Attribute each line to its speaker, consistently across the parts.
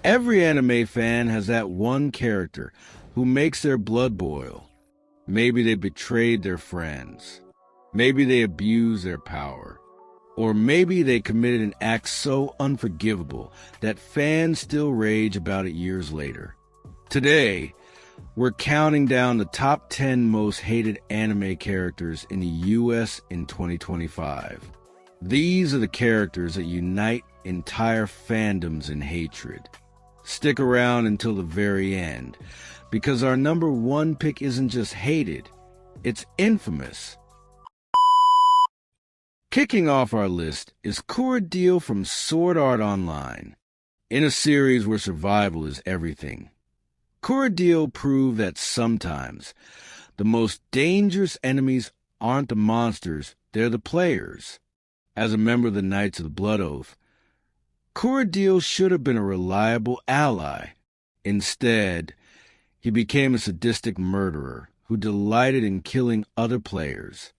Speaker 1: Every anime fan has that one character who makes their blood boil. Maybe they betrayed their friends. Maybe they abused their power. Or maybe they committed an act so unforgivable that fans still rage about it years later. Today, we're counting down the top 10 most hated anime characters in the US in 2025. These are the characters that unite entire fandoms in hatred. Stick around until the very end, because our number one pick isn't just hated, it's infamous. Kicking off our list is Kuradil from Sword Art Online. In a series where survival is everything, Kuradil proved that sometimes the most dangerous enemies aren't the monsters, they're the players. As a member of the Knights of the Blood Oath, Kuradil should have been a reliable ally. Instead, he became a sadistic murderer who delighted in killing other players.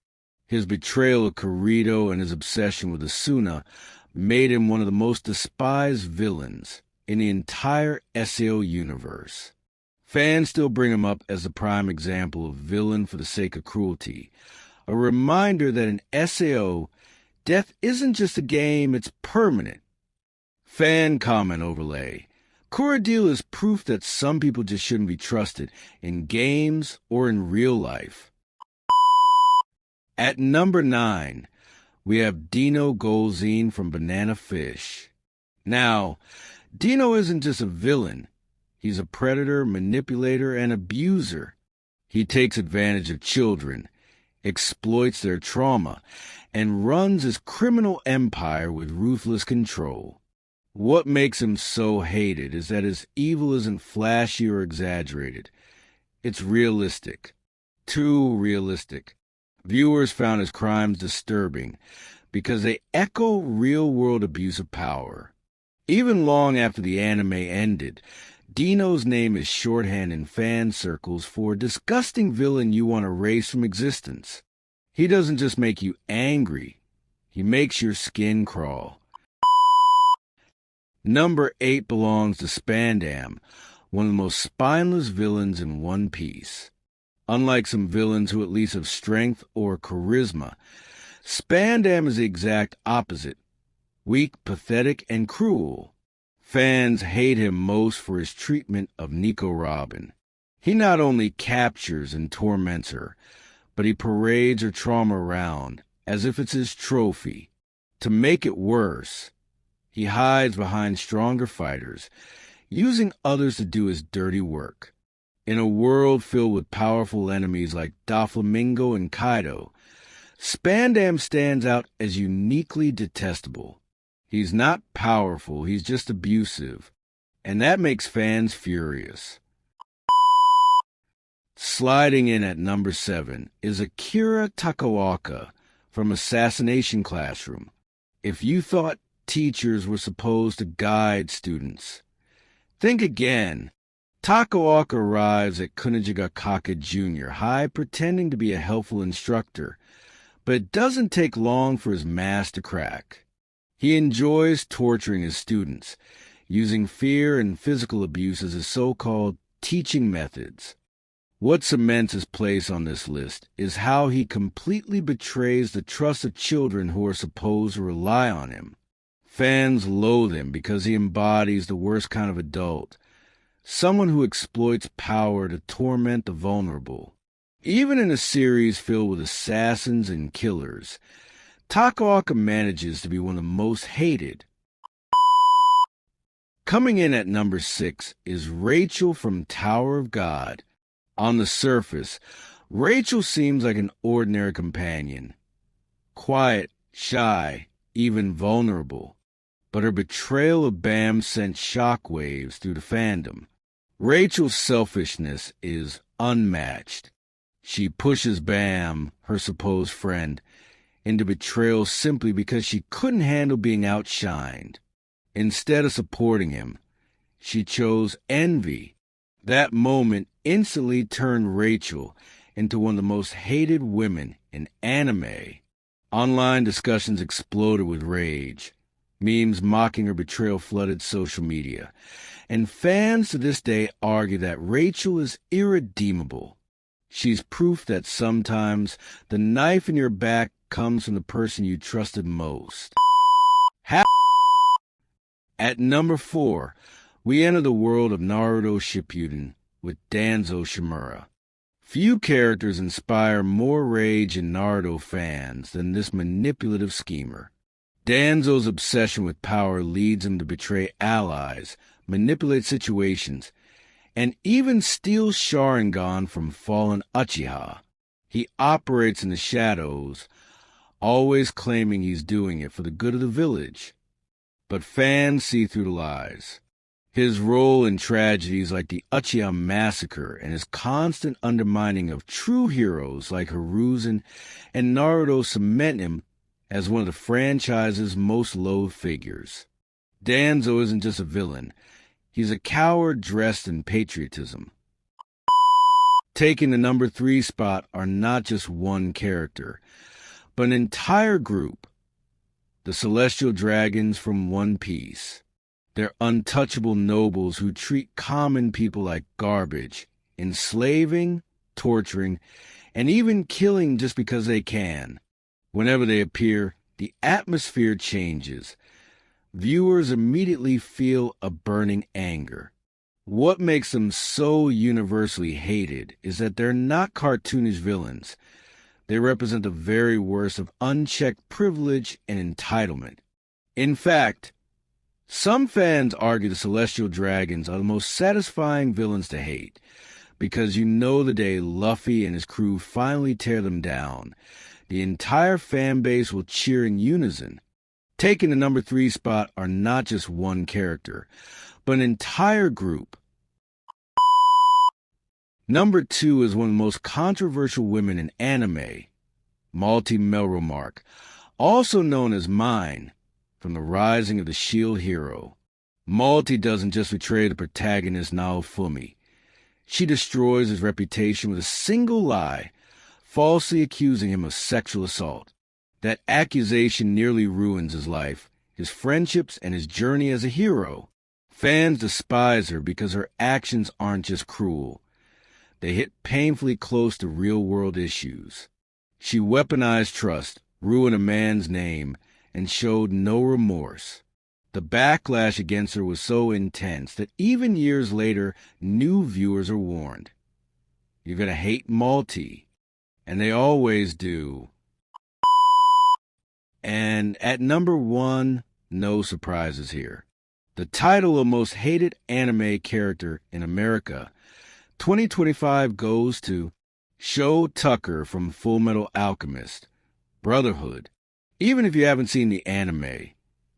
Speaker 1: His betrayal of Kirito and his obsession with Asuna made him one of the most despised villains in the entire SAO universe. Fans still bring him up as the prime example of villain for the sake of cruelty, a reminder that in SAO, death isn't just a game, it's permanent. Fan comment overlay. Kuradil is proof that some people just shouldn't be trusted in games or in real life. At number 9, we have Dino Golzine from Banana Fish. Now, Dino isn't just a villain. He's a predator, manipulator, and abuser. He takes advantage of children, exploits their trauma, and runs his criminal empire with ruthless control. What makes him so hated is that his evil isn't flashy or exaggerated. It's realistic. Too realistic. Viewers found his crimes disturbing because they echo real-world abuse of power. Even long after the anime ended, Dino's name is shorthand in fan circles for a disgusting villain you want to erase from existence. He doesn't just make you angry, he makes your skin crawl. Number 8 belongs to Spandam, one of the most spineless villains in One Piece. Unlike some villains who at least have strength or charisma, Spandam is the exact opposite. Weak, pathetic, and cruel. Fans hate him most for his treatment of Nico Robin. He not only captures and torments her, but he parades her trauma around as if it's his trophy. To make it worse, he hides behind stronger fighters, using others to do his dirty work. In a world filled with powerful enemies like Doflamingo and Kaido, Spandam stands out as uniquely detestable. He's not powerful, he's just abusive, and that makes fans furious. Sliding in at number 7 is Akira Takaoka from Assassination Classroom. If you thought teachers were supposed to guide students, think again. Takaoka arrives at Kunijigakaka Jr. High pretending to be a helpful instructor, but it doesn't take long for his mask to crack. He enjoys torturing his students, using fear and physical abuse as his so-called teaching methods. What cements his place on this list is how he completely betrays the trust of children who are supposed to rely on him. Fans loathe him because he embodies the worst kind of adult, someone who exploits power to torment the vulnerable. Even in a series filled with assassins and killers, Takaoka manages to be one of the most hated. Coming in at number 6 is Rachel from Tower of God. On the surface, Rachel seems like an ordinary companion. Quiet, shy, even vulnerable. But her betrayal of Bam sent shockwaves through the fandom. Rachel's selfishness is unmatched. She pushes Bam, her supposed friend, into betrayal simply because she couldn't handle being outshined. Instead of supporting him, she chose envy. That moment instantly turned Rachel into one of the most hated women in anime. Online discussions exploded with rage. Memes mocking her betrayal flooded social media, and fans to this day argue that Rachel is irredeemable. She's proof that sometimes the knife in your back comes from the person you trusted most. At number 4, we enter the world of Naruto Shippuden with Danzo Shimura. Few characters inspire more rage in Naruto fans than this manipulative schemer. Danzo's obsession with power leads him to betray allies, manipulate situations, and even steal Sharingan from fallen Uchiha. He operates in the shadows, always claiming he's doing it for the good of the village. But fans see through the lies. His role in tragedies like the Uchiha Massacre and his constant undermining of true heroes like Hiruzen and Naruto cement him as one of the franchise's most loathed figures. Danzo isn't just a villain. He's a coward dressed in patriotism. Taking the number 3 spot are not just one character, but an entire group. The Celestial Dragons from One Piece. They're untouchable nobles who treat common people like garbage, enslaving, torturing, and even killing just because they can. Whenever they appear, the atmosphere changes. Viewers immediately feel a burning anger. What makes them so universally hated is that they're not cartoonish villains. They represent the very worst of unchecked privilege and entitlement. In fact, some fans argue the Celestial Dragons are the most satisfying villains to hate, because you know the day Luffy and his crew finally tear them down, the entire fan base will cheer in unison. Taking the number 3 spot are not just one character, but an entire group. Number 2 is one of the most controversial women in anime, Malty Melromark, also known as Mine, from the Rising of the Shield Hero. Malty doesn't just betray the protagonist Naofumi. She destroys his reputation with a single lie, falsely accusing him of sexual assault. That accusation nearly ruins his life, his friendships, and his journey as a hero. Fans despise her because her actions aren't just cruel. They hit painfully close to real-world issues. She weaponized trust, ruined a man's name, and showed no remorse. The backlash against her was so intense that even years later, new viewers are warned. You're going to hate Malty, and they always do. And at number 1, no surprises here. The title of most hated anime character in America, 2025 goes to Shou Tucker from Fullmetal Alchemist, Brotherhood. Even if you haven't seen the anime,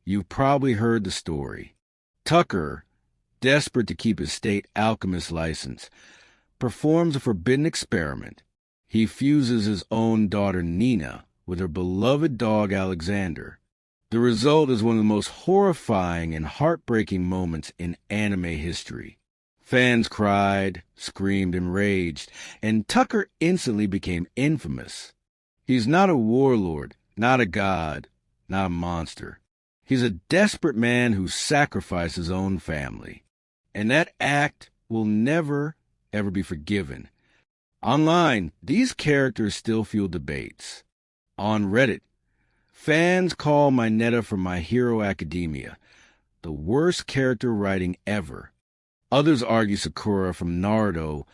Speaker 1: you've probably heard the story. Tucker, desperate to keep his state alchemist license, performs a forbidden experiment. He fuses his own daughter Nina with her beloved dog Alexander. The result is one of the most horrifying and heartbreaking moments in anime history. Fans cried, screamed, and raged, and Tucker instantly became infamous. He's not a warlord, not a god, not a monster. He's a desperate man who sacrificed his own family. And that act will never, ever be forgiven. Online, these characters still fuel debates. On Reddit, fans call Mineta from My Hero Academia the worst character writing ever. Others argue Sakura from Naruto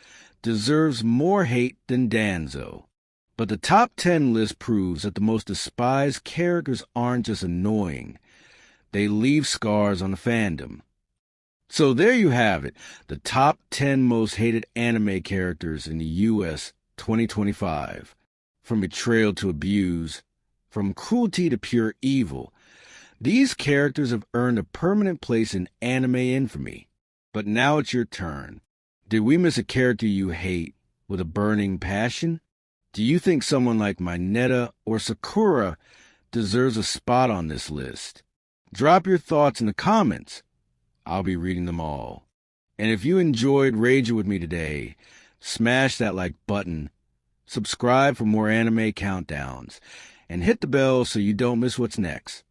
Speaker 1: deserves more hate than Danzo. But the top 10 list proves that the most despised characters aren't just annoying. They leave scars on the fandom. So there you have it, the top 10 most hated anime characters in the U.S. 2025. From betrayal to abuse, from cruelty to pure evil, these characters have earned a permanent place in anime infamy. But now it's your turn. Did we miss a character you hate with a burning passion? Do you think someone like Mineta or Sakura deserves a spot on this list? Drop your thoughts in the comments. I'll be reading them all. And if you enjoyed Raging with me today, smash that like button, subscribe for more anime countdowns, and hit the bell so you don't miss what's next.